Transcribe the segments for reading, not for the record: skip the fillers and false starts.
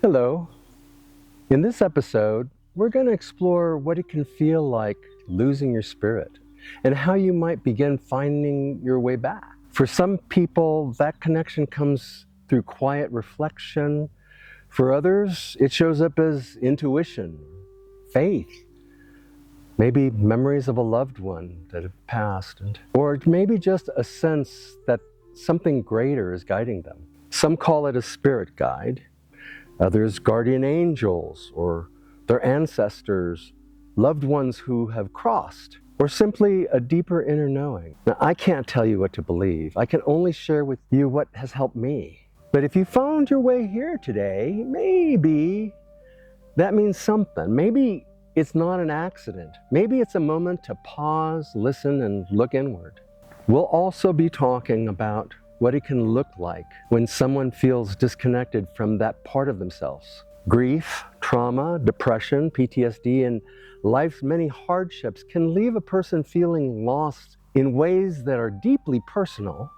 Hello. In this episode, we're going to explore what it can feel like losing your spirit and how you might begin finding your way back. For some people, that connection comes through quiet reflection. For others, it shows up as intuition, faith, maybe memories of a loved one that have passed, or maybe just a sense that something greater is guiding them. Some call it a spirit guide. Others, guardian angels, or their ancestors, loved ones who have crossed, or simply a deeper inner knowing. Now, I can't tell you what to believe. I can only share with you what has helped me. But if you found your way here today, maybe that means something. Maybe it's not an accident. Maybe it's a moment to pause, listen, and look inward. We'll also be talking about what it can look like when someone feels disconnected from that part of themselves. Grief, trauma, depression, PTSD, and life's many hardships can leave a person feeling lost in ways that are deeply personal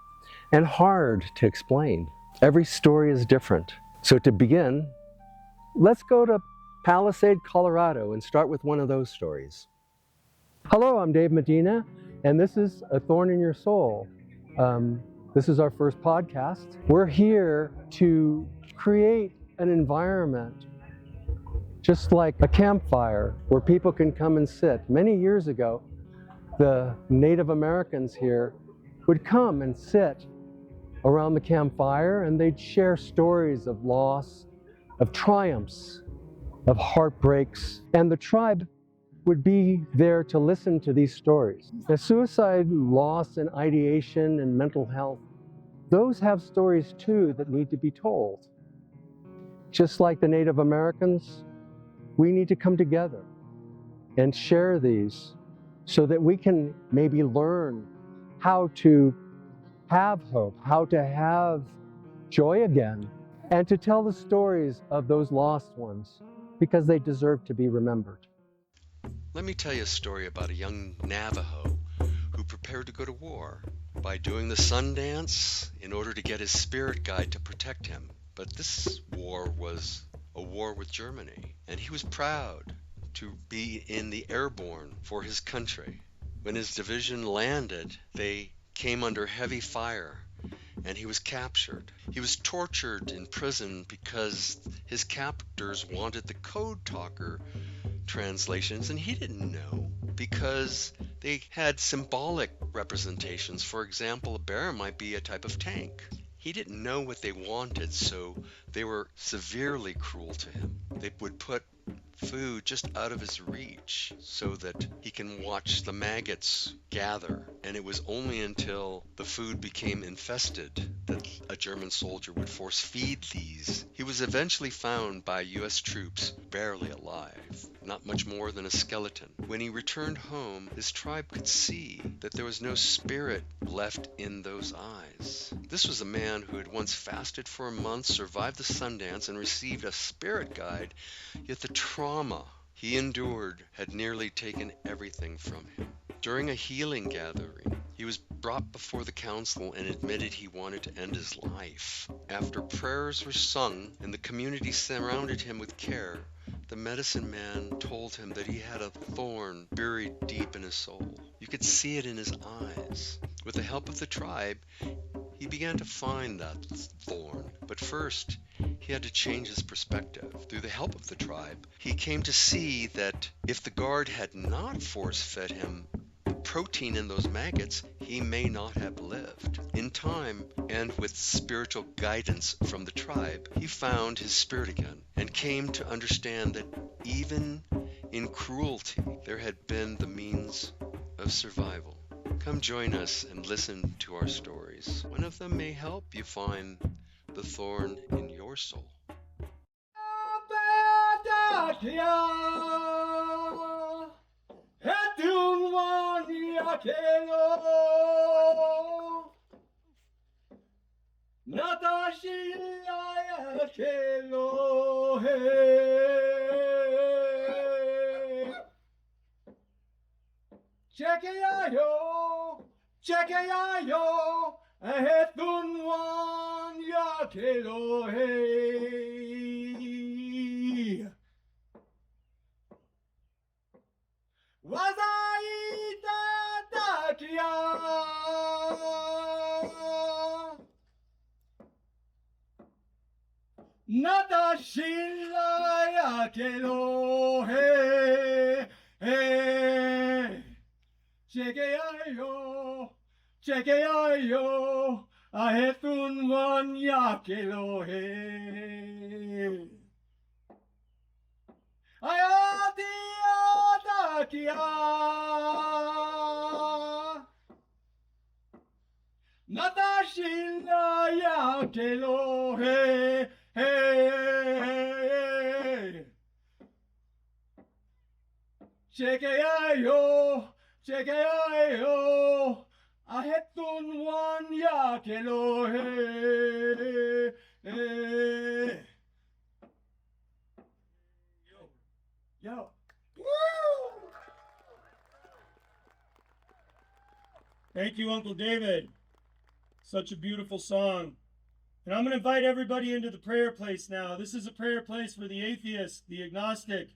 and hard to explain. Every story is different. So to begin, let's go to Palisade, Colorado, and start with one of those stories. Hello, I'm Dave Medina, and this is A Thorn in Your Soul. This is our first podcast. We're here to create an environment just like a campfire where people can come and sit. Many years ago, the Native Americans here would come and sit around the campfire and they'd share stories of loss, of triumphs, of heartbreaks, and the tribe would be there to listen to these stories. The suicide, loss, and ideation and mental health, those have stories too that need to be told. Just like the Native Americans, we need to come together and share these so that we can maybe learn how to have hope, how to have joy again, and to tell the stories of those lost ones because they deserve to be remembered. Let me tell you a story about a young Navajo who prepared to go to war by doing the sun dance in order to get his spirit guide to protect him. But this war was a war with Germany, and he was proud to be in the airborne for his country. When his division landed, they came under heavy fire, and he was captured. He was tortured in prison because his captors wanted the code talker translations, and he didn't know because they had symbolic representations. For example, a bear might be a type of tank. He didn't know what they wanted, so they were severely cruel to him. They would put food just out of his reach so that he can watch the maggots gather, and it was only until the food became infested that a German soldier would force feed these. He was eventually found by US troops barely alive, not much more than a skeleton. When he returned home, his tribe could see that there was no spirit left in those eyes. This was a man who had once fasted for a month, survived the Sundance, and received a spirit guide, yet the trauma he endured had nearly taken everything from him. During a healing gathering, he was brought before the council and admitted he wanted to end his life. After prayers were sung and the community surrounded him with care, the medicine man told him that he had a thorn buried deep in his soul. You could see it in his eyes. With the help of the tribe, he began to find that thorn, but first he had to change his perspective. Through the help of the tribe, he came to see that if the guard had not force-fed him the protein in those maggots, he may not have lived. In time, and with spiritual guidance from the tribe, he found his spirit again and came to understand that even in cruelty, there had been the means of survival. Come join us and listen to our stories. One of them may help you find the thorn in your soul. Chequeayo, etun wan ya kelo hey. わざいただきやなたしらやけどへへチェケやよチェケやよあへとんわんやけどへあやてやだきやなたしらやけどへへチェケやよチェケやよあへとんわんやけどへへYo. Woo! Thank you, Uncle David. Such a beautiful song. And I'm going to invite everybody into the prayer place now. This is a prayer place for the atheist, the agnostic,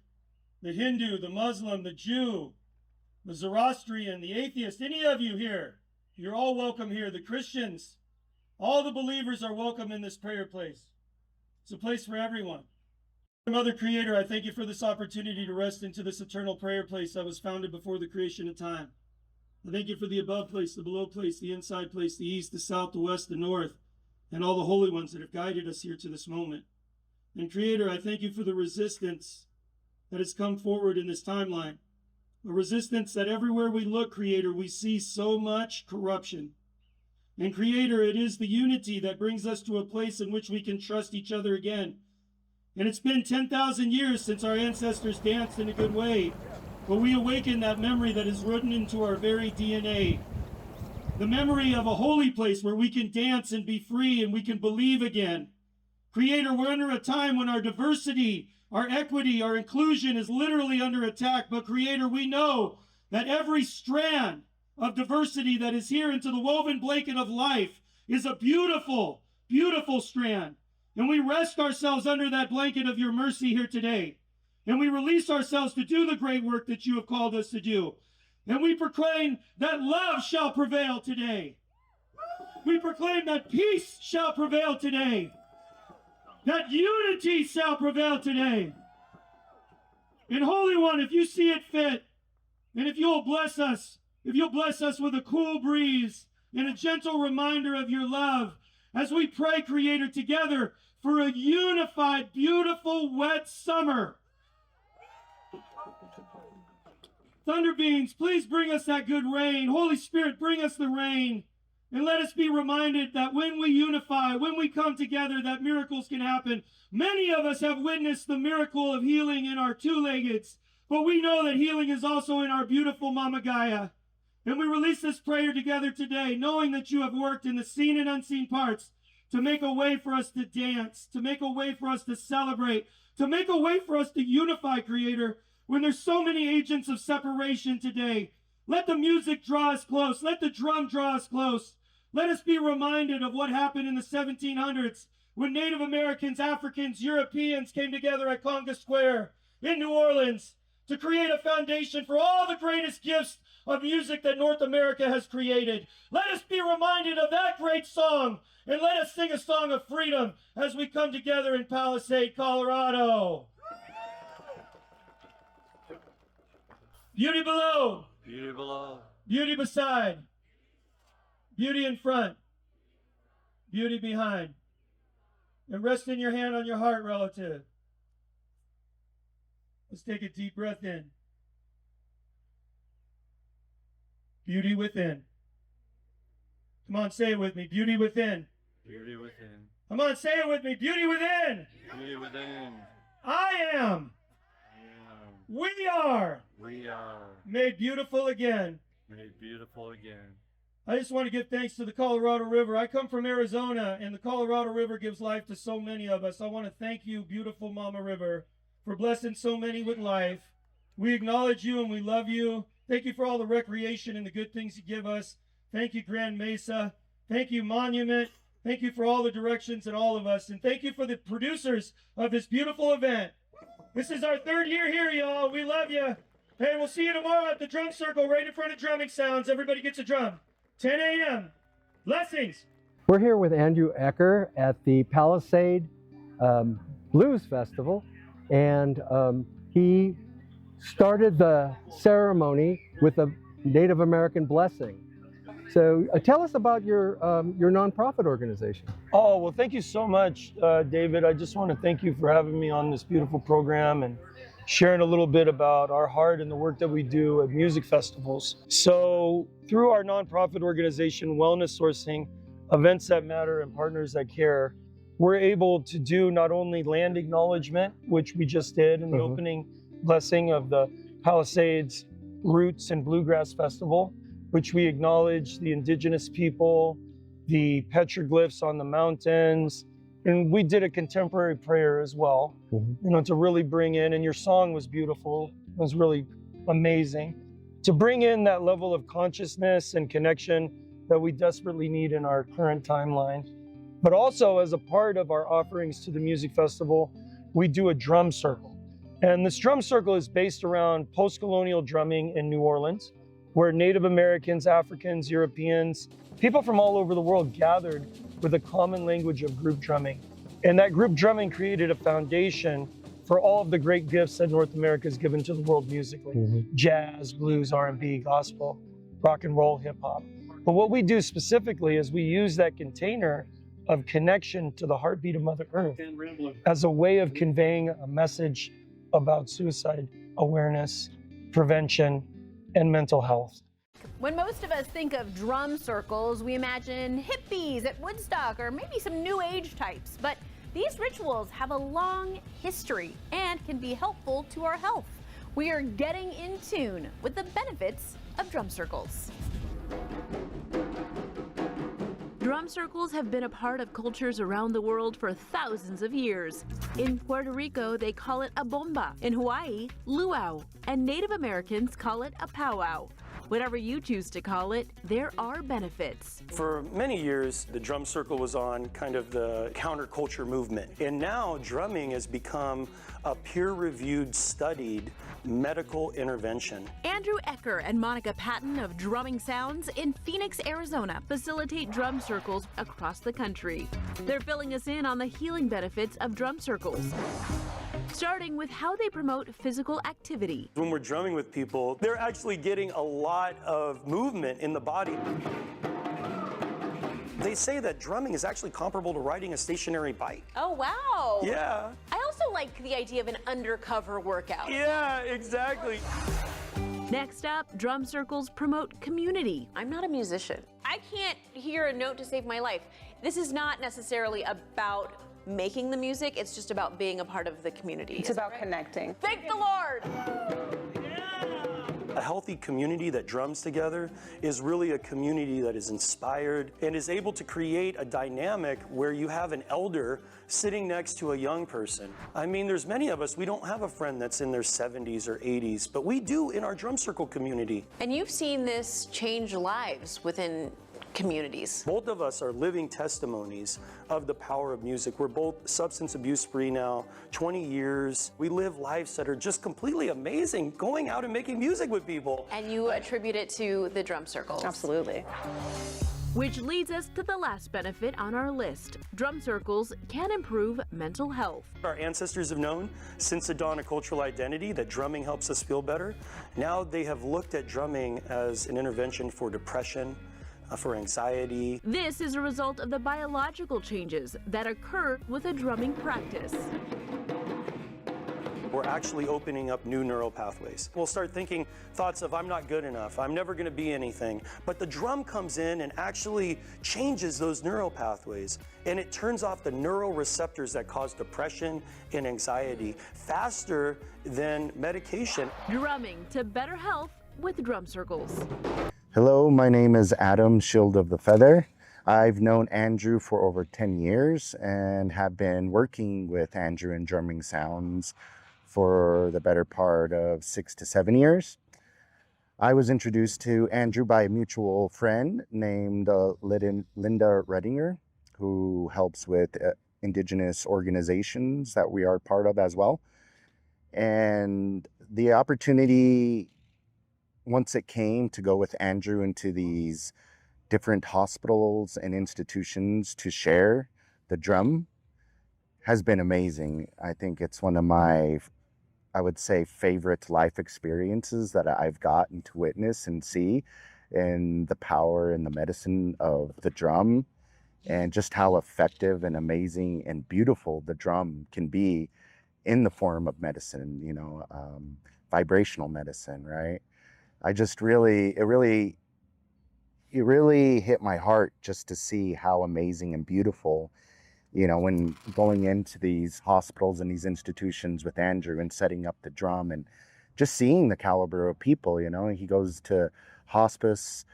the Hindu, the Muslim, the Jew, the Zoroastrian, the atheist. Any of you here, you're all welcome here. The Christians, all the believers are welcome in this prayer place. It's a place for everyone. Mother Creator, I thank you for this opportunity to rest into this eternal prayer place that was founded before the creation of time. I thank you for the above place, the below place, the inside place, the east, the south, the west, the north, and all the holy ones that have guided us here to this moment. And Creator, I thank you for the resistance that has come forward in this timeline. A resistance that everywhere we look, Creator, we see so much corruption. And Creator, it is the unity that brings us to a place in which we can trust each other again. And it's been 10,000 years since our ancestors danced in a good way, but we awaken that memory that is written into our very DNA. The memory of a holy place where we can dance and be free and we can believe again. Creator, we're under a time when our diversity, our equity, our inclusion is literally under attack, but Creator, we know that every strand of diversity that is here into the woven blanket of life is a beautiful, beautiful strand. And we rest ourselves under that blanket of your mercy here today. And we release ourselves to do the great work that you have called us to do. And we proclaim that love shall prevail today. We proclaim that peace shall prevail today. That unity shall prevail today. And Holy One, if you see it fit, and if you'll bless us with a cool breeze and a gentle reminder of your love, as we pray, Creator, together for a unified, beautiful, wet summer. Thunder beings, please bring us that good rain. Holy Spirit, bring us the rain. And let us be reminded that when we unify, when we come together, that miracles can happen. Many of us have witnessed the miracle of healing in our two-leggeds, but we know that healing is also in our beautiful Mama Gaia. And we release this prayer together today, knowing that you have worked in the seen and unseen parts to make a way for us to dance, to make a way for us to celebrate, to make a way for us to unify, Creator, when there's so many agents of separation today. Let the music draw us close. Let the drum draw us close. Let us be reminded of what happened in the 1700s when Native Americans, Africans, Europeans came together at Conga Square in New Orleans to create a foundation for all the greatest gifts of music that North America has created. Let us be reminded of that great song, and let us sing a song of freedom as we come together in Palisade, Colorado. Beauty below. Beauty below. Beauty beside. Beauty in front. Beauty behind. And rest in your hand on your heart, relative. Let's take a deep breath in. Beauty within. Come on, say it with me. Beauty within. Beauty within. Come on, say it with me. Beauty within. Beauty within. I am. We are. We are Made beautiful again. made beautiful again. I just want to give thanks to the Colorado River. I come from Arizona, and the Colorado River gives life to so many of us. I want to thank you, beautiful Mama River, for blessing so many with life. We acknowledge you and we love you. Thank you for all the recreation and the good things you give us. Thank you, Grand Mesa. Thank you, Monument. Thank you for all the directions and all of us. And thank you for the producers of this beautiful event. This is our third year here, y'all. We love you. Hey, we'll see you tomorrow at the drum circle right in front of Drumming Sounds. Everybody gets a drum. 10 a.m. Blessings. We're here with Andrew Eckert at the Palisade Blues Festival, and he started the ceremony with a Native American blessing. So tell us about your nonprofit organization. Oh, well, thank you so much, David. I just want to thank you for having me on this beautiful program and sharing a little bit about our heart and the work that we do at music festivals. So through our nonprofit organization, Wellness Sourcing, Events That Matter, and Partners That Care, we're able to do not only land acknowledgement, which we just did in the opening blessing of the Palisades Roots and Bluegrass Festival, which we acknowledge the indigenous people, the petroglyphs on the mountains, and we did a contemporary prayer as well, to really bring in, and your song was beautiful, it was really amazing, to bring in that level of consciousness and connection that we desperately need in our current timeline. But also, as a part of our offerings to the music festival, we do a drum circle. And this drum circle is based around post-colonial drumming in New Orleans, where Native Americans, Africans, Europeans, people from all over the world gathered with a common language of group drumming. And that group drumming created a foundation for all of the great gifts that North America has given to the world musically. Jazz, blues, R&B, gospel, rock and roll, hip hop. But what we do specifically is we use that container of connection to the heartbeat of Mother Earth as a way of conveying a message about suicide awareness, prevention, and mental health. When most of us think of drum circles, we imagine hippies at Woodstock or maybe some new age types. But these rituals have a long history and can be helpful to our health. We are getting in tune with the benefits of drum circles. Drum circles have been a part of cultures around the world for thousands of years. In Puerto Rico, they call it a bomba. In Hawaii, luau. And Native Americans call it a powwow. Whatever you choose to call it, there are benefits. For many years, the drum circle was on kind of the counterculture movement. And now drumming has become a peer-reviewed, studied medical intervention. Andrew Eckert and Monica Patton of Drumming Sounds in Phoenix, Arizona facilitate drum circles across the country. They're filling us in on the healing benefits of drum circles, starting with how they promote physical activity. When we're drumming with people, they're actually getting a lot of movement in the body. They say that drumming is actually comparable to riding a stationary bike. Oh, wow. Yeah. I also like the idea of an undercover workout. Yeah, exactly. Next up, drum circles promote community. I'm not a musician. I can't hear a note to save my life. This is not necessarily about making the music, it's just about being a part of the community. It's about connecting. Thank the Lord! A healthy community that drums together is really a community that is inspired and is able to create a dynamic where you have an elder sitting next to a young person. I mean, there's many of us, we don't have a friend that's in their 70s or 80s, but we do in our drum circle community. And you've seen this change lives within communities. Both of us are living testimonies of the power of music. We're both substance abuse free now, 20 years. We live lives that are just completely amazing, going out and making music with people. And you attribute it to the drum circles. Absolutely. Which leads us to the last benefit on our list. Drum circles can improve mental health. Our ancestors have known since the dawn of cultural identity that drumming helps us feel better. Now they have looked at drumming as an intervention for depression, for anxiety. This is a result of the biological changes that occur with a drumming practice. We're actually opening up new neural pathways. We'll start thinking thoughts of, I'm not good enough, I'm never gonna be anything. But the drum comes in and actually changes those neural pathways. And it turns off the neural receptors that cause depression and anxiety faster than medication. Drumming to better health with drum circles. Hello, my name is Adam, Shield of the Feather. I've known Andrew for over 10 years and have been working with Andrew in Drumming Sounds for the better part of 6 to 7 years. I was introduced to Andrew by a mutual friend named Linda Redinger, who helps with indigenous organizations that we are part of as well. And the opportunity, once it came to go with Andrew into these different hospitals and institutions to share the drum, has been amazing. I think it's one of my, I would say, favorite life experiences that I've gotten to witness and see, and the power and the medicine of the drum, and just how effective and amazing and beautiful the drum can be in the form of medicine, vibrational medicine, right? I just really, it really hit my heart just to see how amazing and beautiful, when going into these hospitals and these institutions with Andrew and setting up the drum and just seeing the caliber of people. He goes to hospice,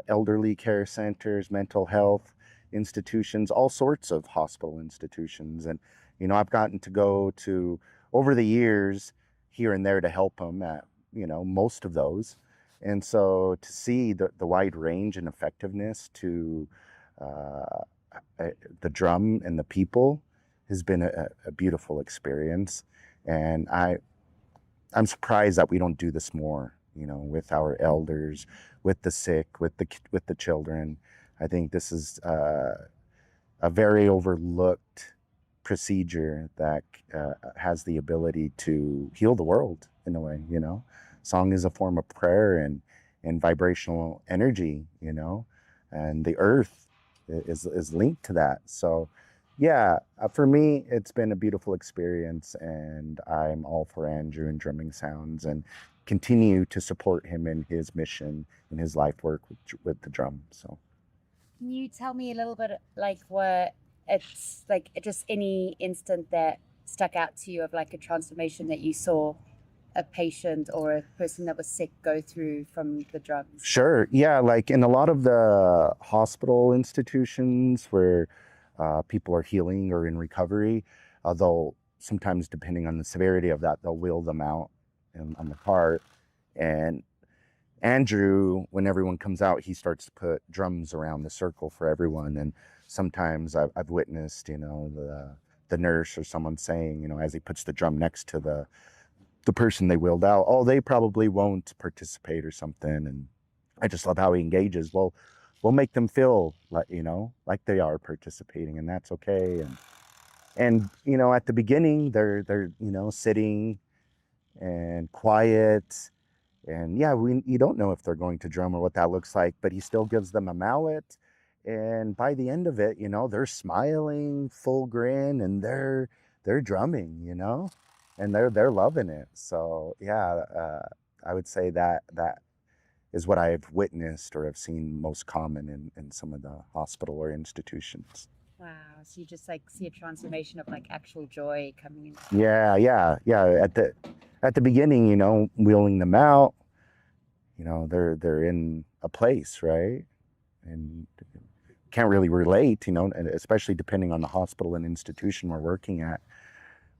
elderly care centers, mental health institutions, all sorts of hospital institutions. And, I've gotten to go to, over the years, here and there to help him at, most of those. And so to see the wide range and effectiveness to the drum and the people has been a beautiful experience. And I'm surprised that we don't do this more, with our elders, with the sick, with the children. I think this is a very overlooked procedure that has the ability to heal the world in a way. Song is a form of prayer and vibrational energy, and the earth is linked to that. So yeah, for me, it's been a beautiful experience, and I'm all for Andrew and Drumming Sounds, and continue to support him in his mission and his life work with the drum. So can you tell me a little bit, like, what it's like, just any instant that stuck out to you of like a transformation that you saw a patient or a person that was sick go through from the drums? Sure. Yeah, like in a lot of the hospital institutions where people are healing or in recovery, they'll sometimes, depending on the severity of that, they'll wheel them out on the cart. And Andrew, when everyone comes out, he starts to put drums around the circle for everyone. And sometimes I've witnessed, the nurse or someone saying, as he puts the drum next to the person they wheeled out, oh, they probably won't participate or something. And I just love how he engages. Well, we'll make them feel like, like they are participating, and that's okay. And at the beginning, they're sitting and quiet. And yeah, you don't know if they're going to drum or what that looks like, but he still gives them a mallet. And by the end of it, they're smiling, full grin, and they're drumming, and they're loving it. So yeah, I would say that is what I've witnessed or have seen most common in some of the hospital or institutions. Wow, so you just like see a transformation of like actual joy coming in. Yeah. At the beginning, wheeling them out, they're in a place, right? And can't really relate, and especially depending on the hospital and institution we're working at.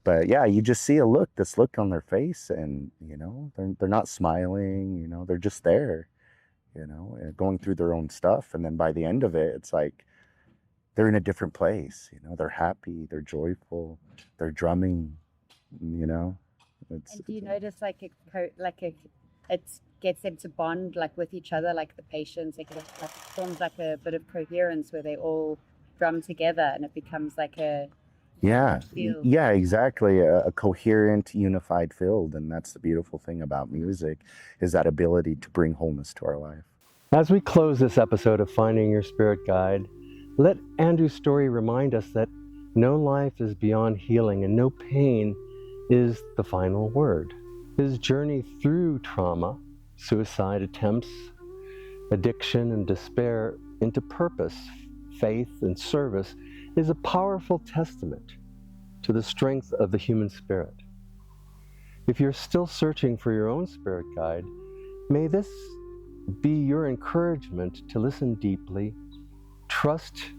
But yeah, you just see this look on their face, and they're not smiling, they're just there, going through their own stuff. And then by the end of it, it's like they're in a different place, they're happy, they're joyful, they're drumming, And do you notice it gets them to bond like with each other, like the patients, it forms like a bit of coherence where they all drum together, and it becomes like a field. Yeah, exactly. A coherent, unified field. And that's the beautiful thing about music, is that ability to bring wholeness to our life. As we close this episode of Finding Your Spirit Guide, let Andrew's story remind us that no life is beyond healing, and no pain is the final word. His journey through trauma, suicide attempts, addiction and despair, into purpose, faith, and service is a powerful testament to the strength of the human spirit. If you're still searching for your own spirit guide, may this be your encouragement to listen deeply, trust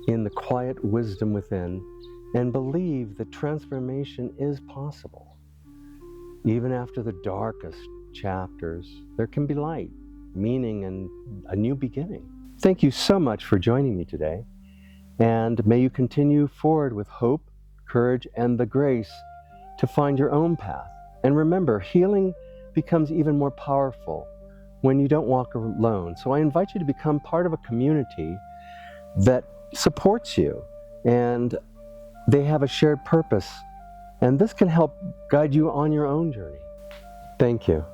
in the quiet wisdom within, and believe that transformation is possible. Even after the darkest chapters, there can be light, meaning, and a new beginning. Thank you so much for joining me today, and may you continue forward with hope, courage, and the grace to find your own path. And remember, healing becomes even more powerful when you don't walk alone. So I invite you to become part of a community that supports you, and they have a shared purpose. And this can help guide you on your own journey. Thank you.